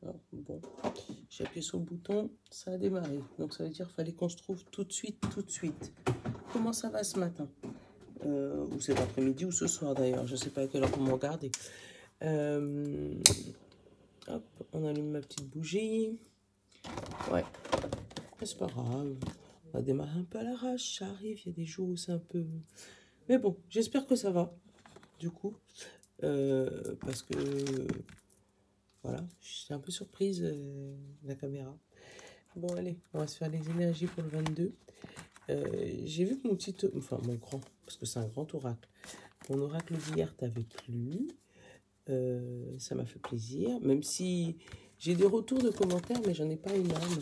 Alors, bon, j'ai appuyé sur le bouton, ça a démarré. Donc ça veut dire qu'il fallait qu'on se trouve tout de suite, tout de suite. Comment ça va ce matin? Ou cet après-midi ou ce soir d'ailleurs, je sais pas à quelle heure vous me regardez. Hop, on allume ma petite bougie. Ouais, c'est pas grave. On va démarrer un peu à l'arrache, ça arrive, il y a des jours où c'est un peu... Mais bon, j'espère que ça va, du coup. Parce que, voilà, j'étais un peu surprise, la caméra. Bon, allez, on va se faire les énergies pour le 22. J'ai vu que mon petit... Enfin, mon grand, parce que c'est un grand oracle. Mon oracle d'hier t'avait plu. Ça m'a fait plaisir. Même si j'ai des retours de commentaires, mais j'en ai pas énorme.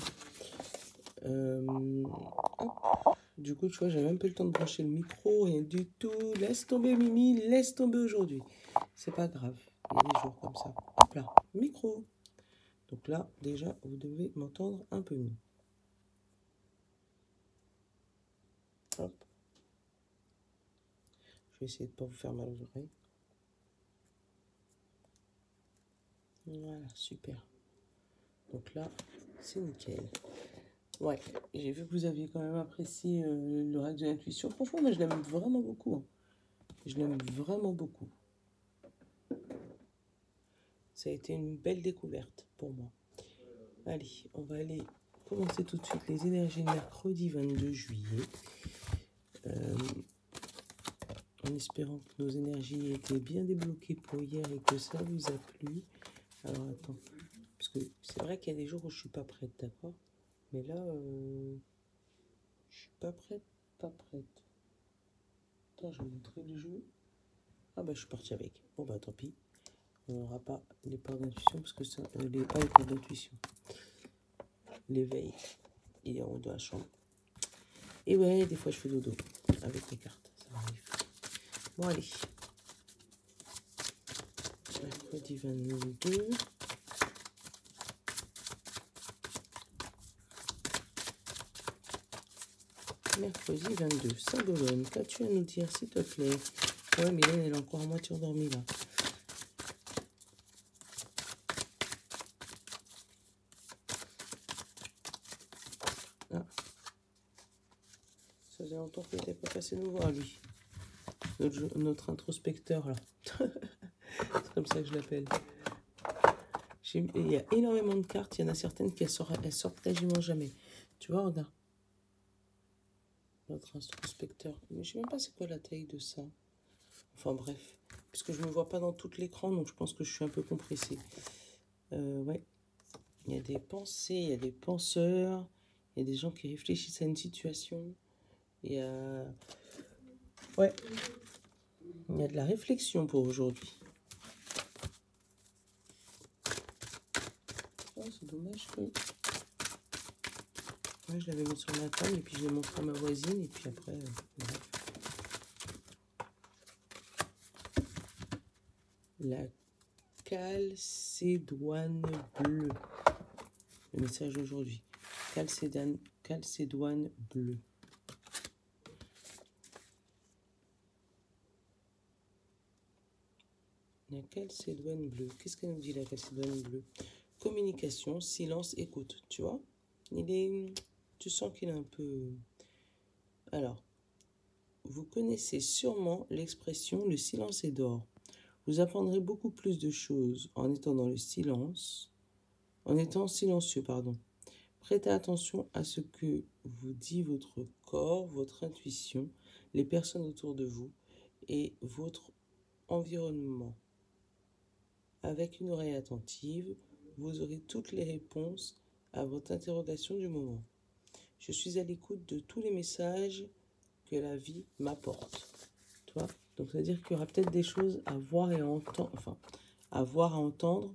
Du coup, tu vois, j'ai même pas eu le temps de brancher le micro, rien du tout. Laisse tomber, Mimi, laisse tomber aujourd'hui. C'est pas grave. Il y a des jours comme ça. Hop là, micro. Donc là, déjà, vous devez m'entendre un peu mieux. Hop. Je vais essayer de ne pas vous faire mal aux oreilles. Voilà, super. Donc là, c'est nickel. Ouais, j'ai vu que vous aviez quand même apprécié l'oracle de l'intuition. Franchement, moi, je l'aime vraiment beaucoup. Hein. Je l'aime vraiment beaucoup. Ça a été une belle découverte pour moi. Allez, on va aller commencer tout de suite les énergies de mercredi 22 juillet. En espérant que nos énergies étaient bien débloquées pour hier et que ça vous a plu. Alors, attends. Parce que c'est vrai qu'il y a des jours où je suis pas prête, d'accord? Mais là, je suis pas prête, pas prête. Attends, je vais montrer le jeu. Ah bah je suis partie avec. Bon bah tant pis. On n'aura pas les parts d'intuition parce que ça, pas les parts d'intuition. L'éveil, il est en haut de la chambre. Et ouais, des fois je fais dodo avec mes cartes, ça m'arrive. Bon allez. Mercredi 22. Mercredi 22. Saint-Bologne, qu'as-tu à nous dire s'il te plaît? Ouais, Mylène, elle est encore à moitié endormie là. Ah. Ça faisait longtemps qu'il n'était pas passé nous voir, lui. Notre introspecteur, là. C'est comme ça que je l'appelle. Il y a énormément de cartes. Il y en a certaines qui sortent quasiment jamais. Tu vois, regarde. Notre introspecteur. Mais je sais même pas c'est quoi la taille de ça. Enfin bref. Puisque je ne me vois pas dans tout l'écran, donc je pense que je suis un peu compressée. Ouais. Il y a des pensées, il y a des penseurs. Il y a des gens qui réfléchissent à une situation. Il y a... Ouais. Il y a de la réflexion pour aujourd'hui. Oh, c'est dommage que... Ouais, je l'avais mis sur ma table et puis je l'ai montré à ma voisine et puis après... bref. La calcédoine bleue. Le message d'aujourd'hui. Calcédoine bleue. La calcédoine bleue. Qu'est-ce qu'elle nous dit, la calcédoine bleue? Communication, silence, écoute. Tu vois? Tu sens qu'il est un peu... Alors, vous connaissez sûrement l'expression « le silence est d'or ». Vous apprendrez beaucoup plus de choses en étant dans le silence, en étant silencieux, pardon. Prêtez attention à ce que vous dit votre corps, votre intuition, les personnes autour de vous et votre environnement. Avec une oreille attentive, vous aurez toutes les réponses à votre interrogation du moment. Je suis à l'écoute de tous les messages que la vie m'apporte. Tu vois? Donc, c'est-à-dire qu'il y aura peut-être des choses à voir et à entendre, enfin, à voir, à entendre,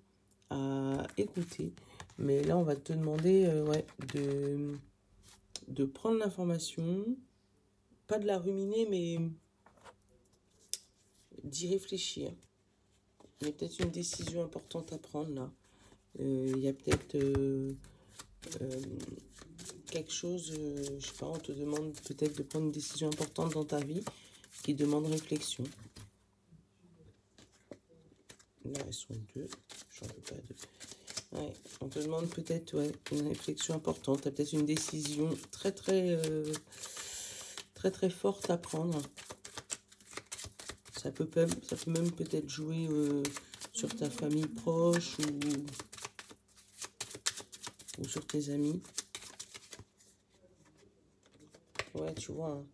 à écouter. Mais là, on va te demander ouais, de prendre l'information, pas de la ruminer, mais d'y réfléchir. Il y a peut-être une décision importante à prendre là. Il y a peut-être quelque chose, je sais pas, on te demande peut-être de prendre une décision importante dans ta vie qui demande réflexion. Là, elles sont deux. J'en veux pas deux. Ouais, on te demande peut-être une réflexion importante. Tu as peut-être une décision très forte à prendre. Ça peut même peut-être jouer sur ta famille proche ou sur tes amis. Ouais, tu vois, hein,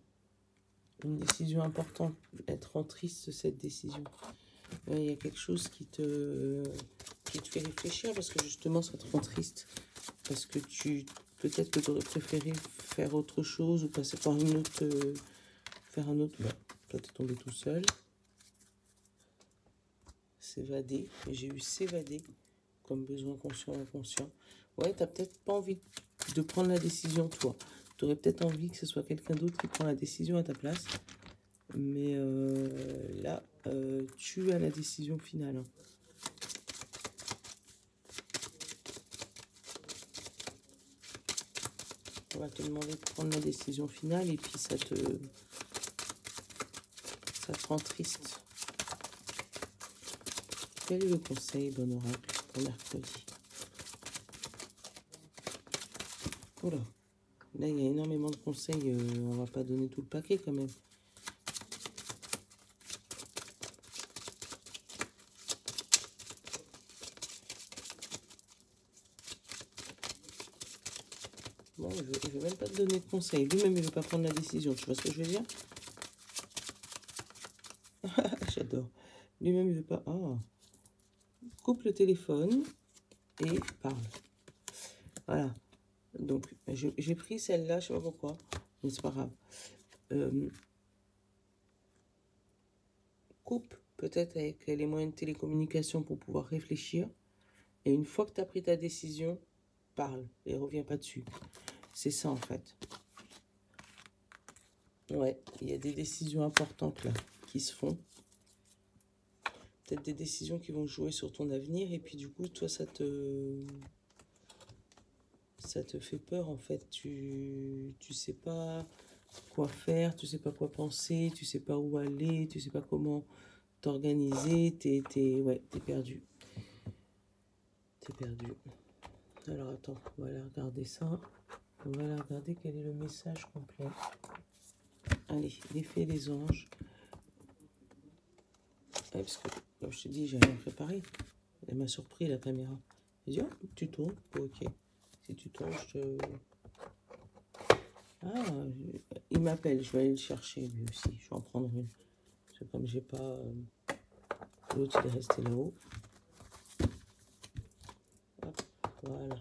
une décision importante. Être en triste, cette décision. Il y a quelque chose qui te fait réfléchir parce que justement, ça te rend triste. Parce que peut-être que tu aurais préféré faire autre chose ou passer par une autre... faire un autre... Bah, toi, t'es tombé tout seul. S'évader. J'ai eu s'évader comme besoin conscient et inconscient. Ouais, t'as peut-être pas envie de prendre la décision, toi. Tu aurais peut-être envie que ce soit quelqu'un d'autre qui prend la décision à ta place. Mais là, tu as la décision finale. Hein. On va te demander de prendre la décision finale et puis ça te rend triste. Quel est le conseil, bon oracle, pour mercredi? Oula, là il y a énormément de conseils, on va pas donner tout le paquet quand même. Bon, il veut même pas te donner de conseils. Lui-même, il veut pas prendre la décision. Tu vois ce que je veux dire? J'adore. Lui-même, il veut pas... Ah. Coupe le téléphone et parle. Voilà. Donc, j'ai pris celle-là, je sais pas pourquoi. Mais c'est pas grave. Coupe peut-être avec les moyens de télécommunication pour pouvoir réfléchir. Et une fois que tu as pris ta décision, parle et reviens pas dessus. C'est ça en fait. Ouais, il y a des décisions importantes là qui se font. Peut-être des décisions qui vont jouer sur ton avenir et puis du coup, toi, ça te fait peur en fait. Tu sais pas quoi faire, tu sais pas quoi penser, tu sais pas où aller, tu sais pas comment t'organiser. T'es perdu. T'es perdu. Alors attends, on va aller regarder ça. On va aller regarder quel est le message complet. Allez, l'effet des anges. Ouais, parce que, comme je te dis, j'ai rien préparé. Elle m'a surpris, la caméra. J'ai dit, oh, tu tournes. Ok. Si tu tournes, je te... Ah, il m'appelle. Je vais aller le chercher, lui aussi. Je vais en prendre une. Parce que comme j'ai pas... L'autre, il est resté là-haut. Hop, voilà.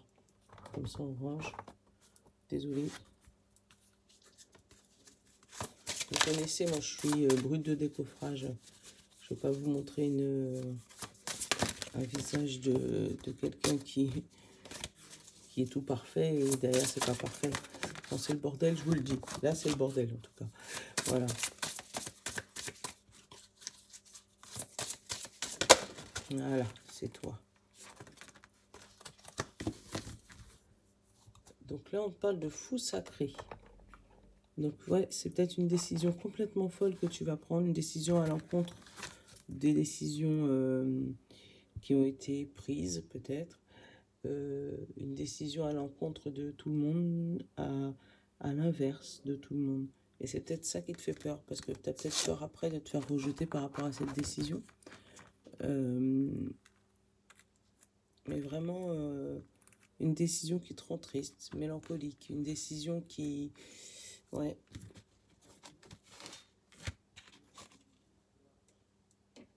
Comme ça, on range. Désolée. Vous connaissez, moi, je suis brute de décoffrage. Je ne vais pas vous montrer un visage de quelqu'un qui est tout parfait et derrière c'est pas parfait. Quand c'est le bordel, je vous le dis. Là c'est le bordel en tout cas. Voilà. Voilà, c'est toi. Donc là on parle de fou sacré. Donc ouais, c'est peut-être une décision complètement folle que tu vas prendre, une décision à l'encontre des décisions qui ont été prises peut-être. Une décision à l'encontre de tout le monde, à l'inverse de tout le monde. Et c'est peut-être ça qui te fait peur, parce que tu as peut-être peur après de te faire rejeter par rapport à cette décision. Mais vraiment, une décision qui te rend triste, mélancolique, une décision qui... Ouais.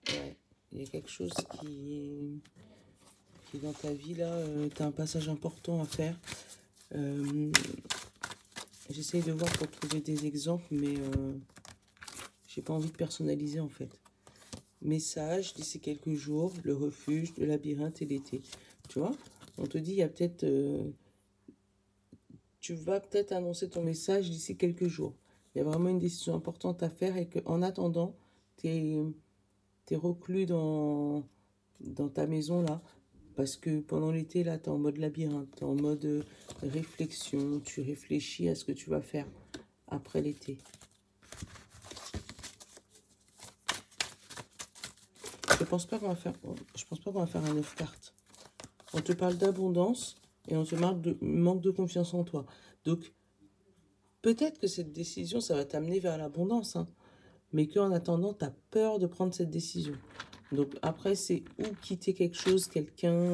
Ouais, il y a quelque chose qui dans ta vie, là, tu as un passage important à faire. J'essaye de voir pour trouver des exemples, mais j'ai pas envie de personnaliser en fait. Message d'ici quelques jours, le refuge, le labyrinthe et l'été. Tu vois, on te dit, il y a peut-être... tu vas peut-être annoncer ton message d'ici quelques jours. Il y a vraiment une décision importante à faire et qu'en attendant, tu es reclus dans ta maison là. Parce que pendant l'été, là, tu es en mode labyrinthe, tu es en mode réflexion, tu réfléchis à ce que tu vas faire après l'été. Je pense pas qu'on va faire un 9 cartes. On te parle d'abondance et on te parle de manque de confiance en toi. Donc, peut-être que cette décision, ça va t'amener vers l'abondance, hein, mais qu'en attendant, tu as peur de prendre cette décision. Donc, après, c'est ou quitter quelque chose, quelqu'un,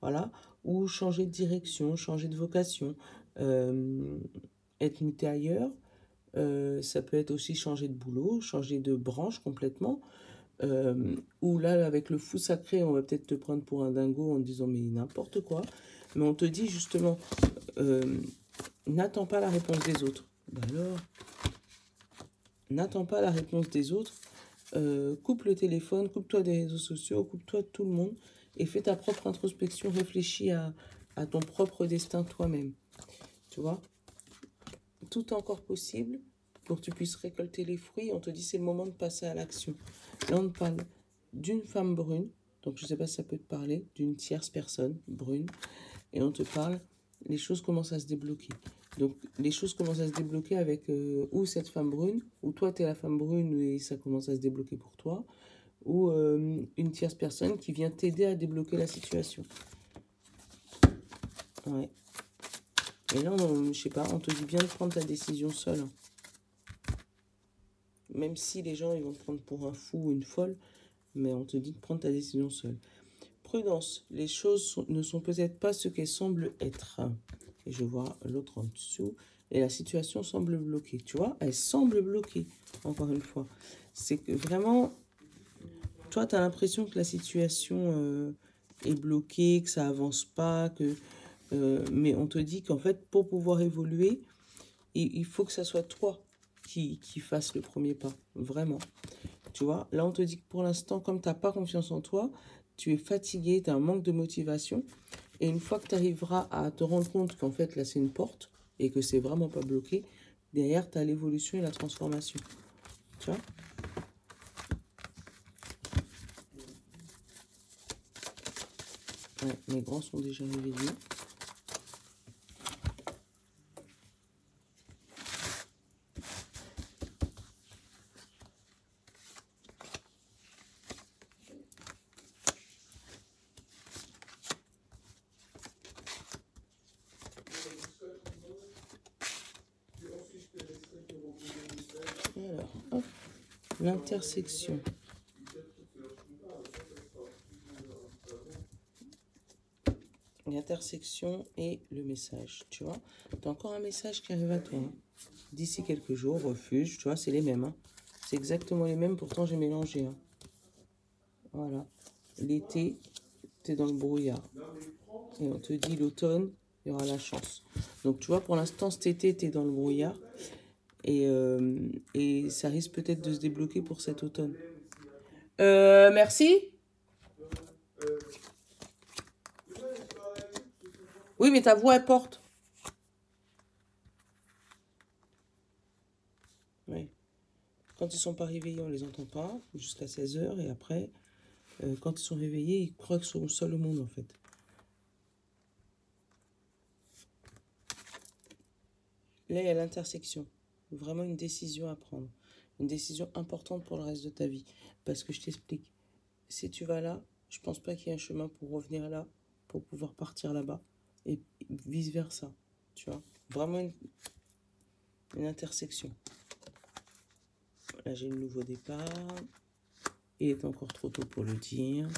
voilà, ou changer de direction, changer de vocation, être muté ailleurs. Ça peut être aussi changer de boulot, changer de branche complètement. Ou là, avec le fou sacré, on va peut-être te prendre pour un dingo en disant mais n'importe quoi. Mais on te dit justement, n'attends pas la réponse des autres. Ben alors, n'attends pas la réponse des autres. Coupe le téléphone, coupe-toi des réseaux sociaux, coupe-toi de tout le monde et fais ta propre introspection, réfléchis à ton propre destin toi-même. Tu vois, tout est encore possible pour que tu puisses récolter les fruits. On te dit c'est le moment de passer à l'action. Là, on te parle d'une femme brune, donc je ne sais pas si ça peut te parler, d'une tierce personne brune, et on te parle, les choses commencent à se débloquer. Donc, les choses commencent à se débloquer avec ou cette femme brune, ou toi, tu es la femme brune et ça commence à se débloquer pour toi, ou une tierce personne qui vient t'aider à débloquer la situation. Ouais. Et là, je sais pas, on te dit bien de prendre ta décision seule. Hein. Même si les gens, ils vont te prendre pour un fou ou une folle, mais on te dit de prendre ta décision seule. Prudence, les choses ne sont peut-être pas ce qu'elles semblent être. Et je vois l'autre en dessous. Et la situation semble bloquée. Tu vois, elle semble bloquée, encore une fois. C'est que vraiment, toi, tu as l'impression que la situation est bloquée, que ça avance pas, mais on te dit qu'en fait, pour pouvoir évoluer, il faut que ça soit toi qui fasse le premier pas. Vraiment. Tu vois, là, on te dit que pour l'instant, comme tu n'as pas confiance en toi, tu es fatigué, tu as un manque de motivation. Et une fois que tu arriveras à te rendre compte qu'en fait, là, c'est une porte et que c'est vraiment pas bloqué, derrière, tu as l'évolution et la transformation. Tu vois? Ouais, mes grands sont déjà réveillés. Alors, hop, l'intersection. L'intersection et le message, tu vois. Tu as encore un message qui arrive à toi. Hein. D'ici quelques jours, refuge, tu vois, c'est les mêmes. Hein. C'est exactement les mêmes, pourtant j'ai mélangé. Hein. Voilà. L'été, tu es dans le brouillard. Et on te dit l'automne, il y aura la chance. Donc tu vois, pour l'instant, cet été, tu es dans le brouillard. Et ça risque peut-être de se débloquer pour cet automne. Merci. Oui, mais ta voix, elle porte. Oui. Quand ils sont pas réveillés, on les entend pas, jusqu'à 16h. Et après, quand ils sont réveillés, ils croient qu'ils sont seuls au monde, en fait. Là, il y a l'intersection. Vraiment une décision à prendre. Une décision importante pour le reste de ta vie. Parce que je t'explique. Si tu vas là, je pense pas qu'il y ait un chemin pour revenir là, pour pouvoir partir là-bas. Et vice-versa. Tu vois. Vraiment une intersection. Là, j'ai le nouveau départ. Il est encore trop tôt pour le dire.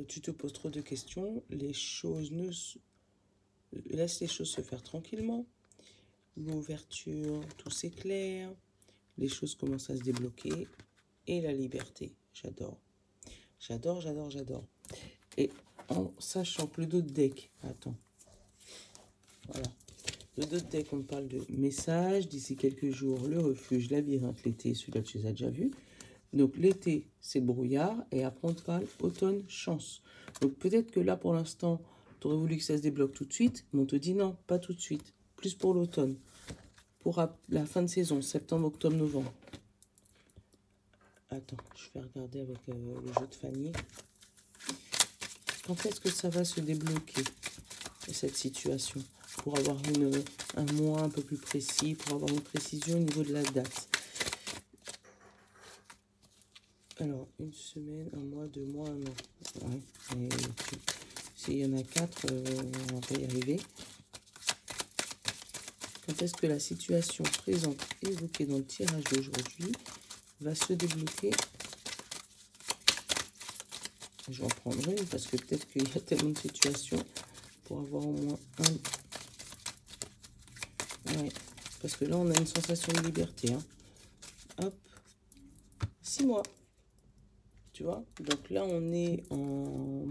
Tu te poses trop de questions. Les choses ne... Laisse les choses se faire tranquillement. L'ouverture, tout s'éclaire. Les choses commencent à se débloquer. Et la liberté. J'adore. J'adore, j'adore, j'adore. Et en sachant que le dos de deck... Attends. Voilà. Le dos de deck, on parle de message. D'ici quelques jours, le refuge, labyrinthe, l'été. Celui-là, tu les as déjà vus. Donc, l'été, c'est brouillard. Et après, on te parle automne, chance. Donc, peut-être que là, pour l'instant, tu aurais voulu que ça se débloque tout de suite. Mais on te dit non, pas tout de suite. Plus pour l'automne. Pour la fin de saison, septembre, octobre, novembre. Attends, je vais regarder avec le jeu de Fanny. Quand est-ce que ça va se débloquer, cette situation? Pour avoir un mois un peu plus précis, pour avoir une précision au niveau de la date. Alors, une semaine, un mois, 2 mois, un an. Ouais, et s'il y en a 4, on va y arriver. Quand est-ce que la situation présente évoquée dans le tirage d'aujourd'hui va se débloquer? Je vais en prendre une parce que peut-être qu'il y a tellement de situations pour avoir au moins un. Ouais, parce que là, on a une sensation de liberté. Hein. Hop, 6 mois. Tu vois? Donc là, on est en...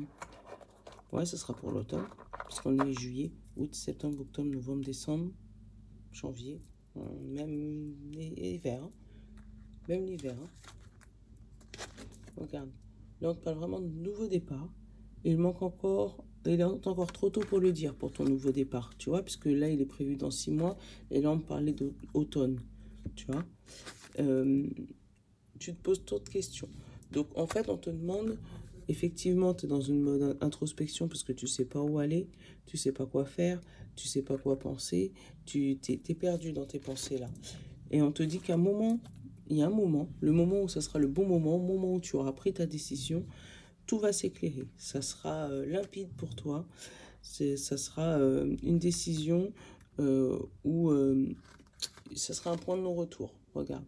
Ouais, ce sera pour l'automne, puisqu'on est juillet, août, septembre, octobre, novembre, décembre, janvier, même l'hiver. Hein. Même l'hiver. Hein. Regarde. Là, on te parle vraiment de nouveau départ. Il manque encore... Il est encore trop tôt pour le dire, pour ton nouveau départ, tu vois, puisque là, il est prévu dans 6 mois, et là, on parlait d'automne, tu vois. Tu te poses trop de questions. Donc, en fait, on te demande, effectivement, tu es dans une mode introspection parce que tu sais pas où aller, tu sais pas quoi faire, tu sais pas quoi penser, tu t'es perdu dans tes pensées là. Et on te dit qu'à un moment, il y a un moment, le moment où ça sera le bon moment, le moment où tu auras pris ta décision, tout va s'éclairer. Ça sera limpide pour toi. Ça sera une décision où ça sera un point de non-retour. Regarde.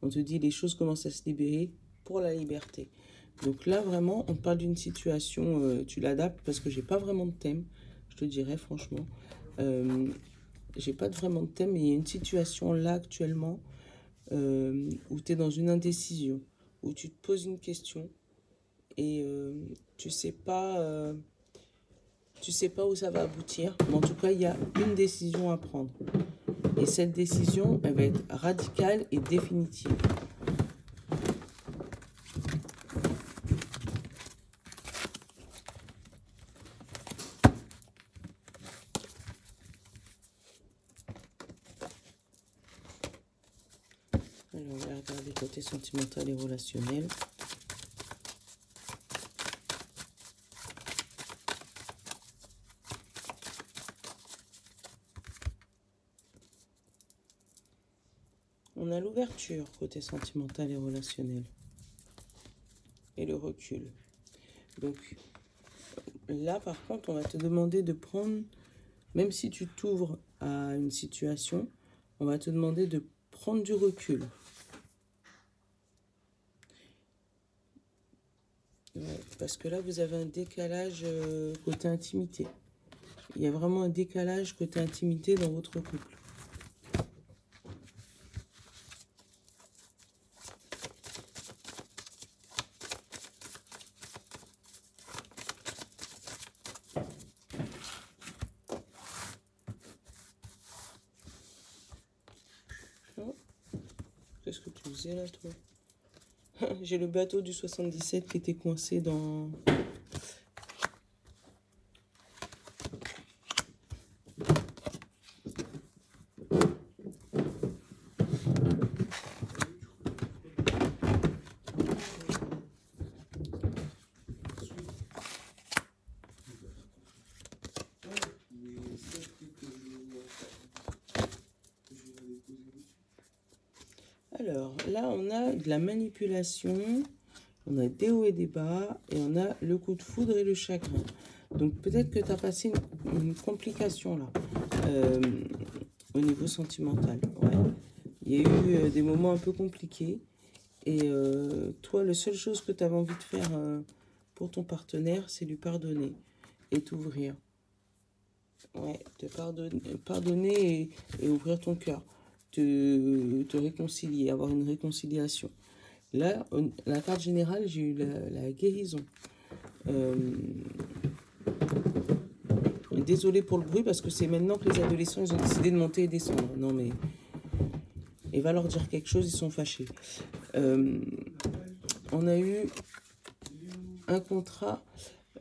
On te dit les choses commencent à se libérer pour la liberté. Donc là, vraiment, on parle d'une situation, tu l'adaptes parce que j'ai pas vraiment de thème, je te dirais franchement. J'ai pas vraiment de thème, mais il y a une situation là actuellement où tu es dans une indécision, où tu te poses une question et tu sais pas où ça va aboutir. Mais en tout cas, il y a une décision à prendre. Et cette décision, elle va être radicale et définitive. Alors, on va regarder côté sentimental et relationnel. On a l'ouverture côté sentimental et relationnel. Et le recul. Donc, là, par contre, on va te demander de prendre, même si tu t'ouvres à une situation, on va te demander de prendre du recul. Ouais, parce que là, vous avez un décalage côté intimité. Il y a vraiment un décalage côté intimité dans votre couple. Oh, qu'est-ce que tu faisais là, toi? J'ai le bateau du 77 qui était coincé dans... Alors, là, on a de la manipulation, on a des hauts et des bas, et on a le coup de foudre et le chagrin. Donc, peut-être que tu as passé une complication, là, au niveau sentimental. Ouais. Il y a eu des moments un peu compliqués, et toi, la seule chose que tu avais envie de faire pour ton partenaire, c'est lui pardonner et t'ouvrir. Ouais, te pardonner et ouvrir ton cœur. Te réconcilier, avoir une réconciliation. Là, la carte générale, j'ai eu la guérison. Désolée pour le bruit, parce que c'est maintenant que les adolescents, ils ont décidé de monter et descendre. Non, mais... Et va leur dire quelque chose, ils sont fâchés. On a eu un contrat...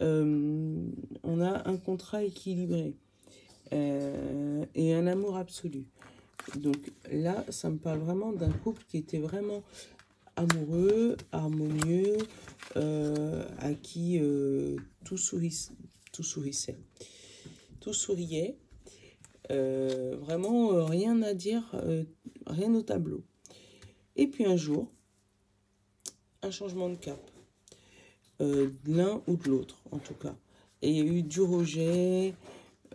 on a un contrat équilibré. Et un amour absolu. Donc là, ça me parle vraiment d'un couple qui était vraiment amoureux, harmonieux, à qui tout sourissait. Tout souriait. Vraiment, rien à dire, rien au tableau. Et puis un jour, un changement de cap. de l'un ou de l'autre, en tout cas. Et il y a eu du rejet,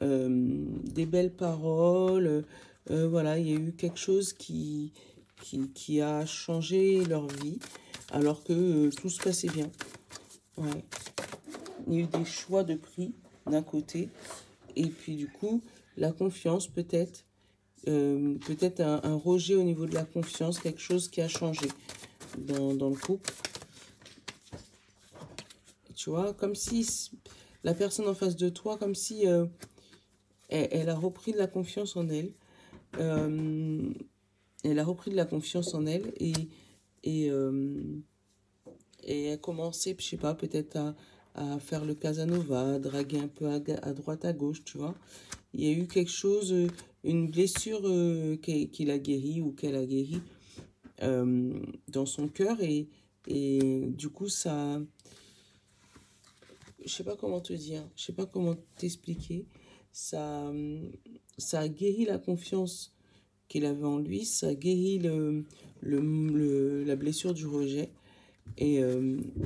des belles paroles, voilà, il y a eu quelque chose qui a changé leur vie, alors que tout se passait bien. Ouais. Il y a eu des choix de prix d'un côté, et puis du coup, la confiance peut-être, peut-être un rejet au niveau de la confiance, quelque chose qui a changé dans le couple. Tu vois, comme si la personne en face de toi, comme si elle a repris de la confiance en elle. Elle a repris de la confiance en elle et, et elle a commencé, je sais pas, peut-être à faire le Casanova, à draguer un peu à droite, à gauche, tu vois. Il y a eu quelque chose, une blessure qu'il a guérie ou qu'elle a guérie dans son cœur et du coup, ça... Je sais pas comment te dire, je sais pas comment t'expliquer. Ça, ça a guéri la confiance qu'il avait en lui, ça a guéri la blessure du rejet. Et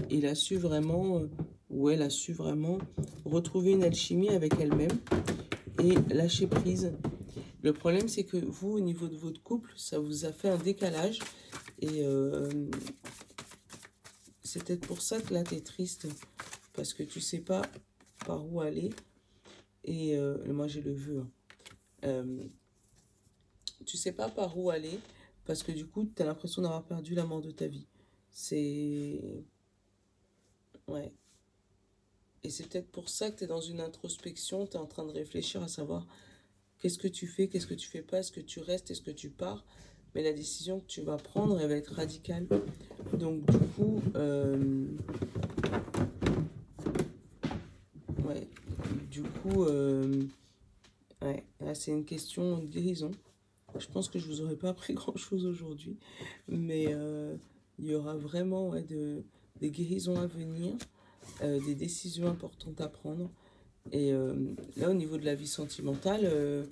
il a su vraiment, ou elle a su vraiment retrouver une alchimie avec elle-même et lâcher prise. Le problème, c'est que vous, au niveau de votre couple, ça vous a fait un décalage. Et c'est peut-être pour ça que là, tu es triste. Parce que tu sais pas par où aller. Et moi, j'ai le vœu. Tu sais pas par où aller. Parce que du coup, tu as l'impression d'avoir perdu l'amour de ta vie. C'est... Ouais. Et c'est peut-être pour ça que tu es dans une introspection. Tu es en train de réfléchir à savoir qu'est-ce que tu fais, qu'est-ce que tu fais pas. Est-ce que tu restes, est-ce que tu pars. Mais la décision que tu vas prendre, elle va être radicale. Donc, du coup... ouais. Du coup... ouais. Là, c'est une question de guérison. Je pense que je vous aurais pas appris grand-chose aujourd'hui. Mais il y aura vraiment des guérisons à venir. Des décisions importantes à prendre. Et là, au niveau de la vie sentimentale,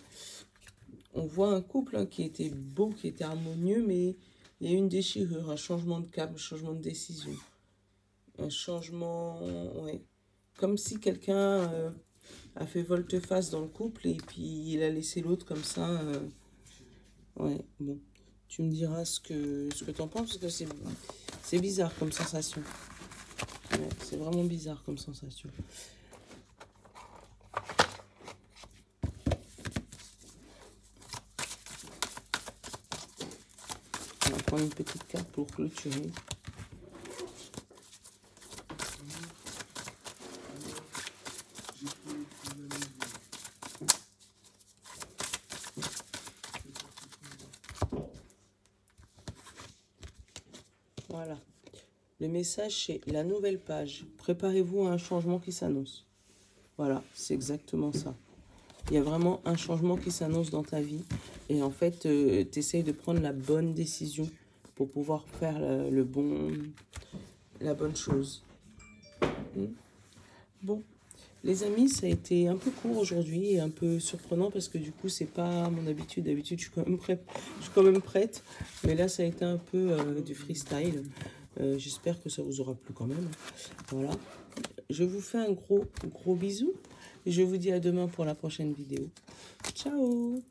on voit un couple hein, qui était beau, qui était harmonieux, mais il y a eu une déchirure, un changement de cap, un changement de décision. Un changement, ouais. Comme si quelqu'un a fait volte-face dans le couple et puis il a laissé l'autre comme ça. Ouais, bon. Tu me diras ce que tu en penses, parce que c'est bizarre comme sensation. Ouais, c'est vraiment bizarre comme sensation. On va prendre une petite carte pour clôturer. Voilà. Le message, c'est la nouvelle page. Préparez-vous à un changement qui s'annonce. Voilà, c'est exactement ça. Il y a vraiment un changement qui s'annonce dans ta vie. Et en fait, tu essayes de prendre la bonne décision pour pouvoir faire la bonne chose. Bon, les amis, ça a été un peu court aujourd'hui et un peu surprenant parce que du coup, c'est pas mon habitude. D'habitude, je suis quand même prête. Mais là, ça a été un peu du freestyle. J'espère que ça vous aura plu quand même. Voilà. Je vous fais un gros bisou. Je vous dis à demain pour la prochaine vidéo. Ciao!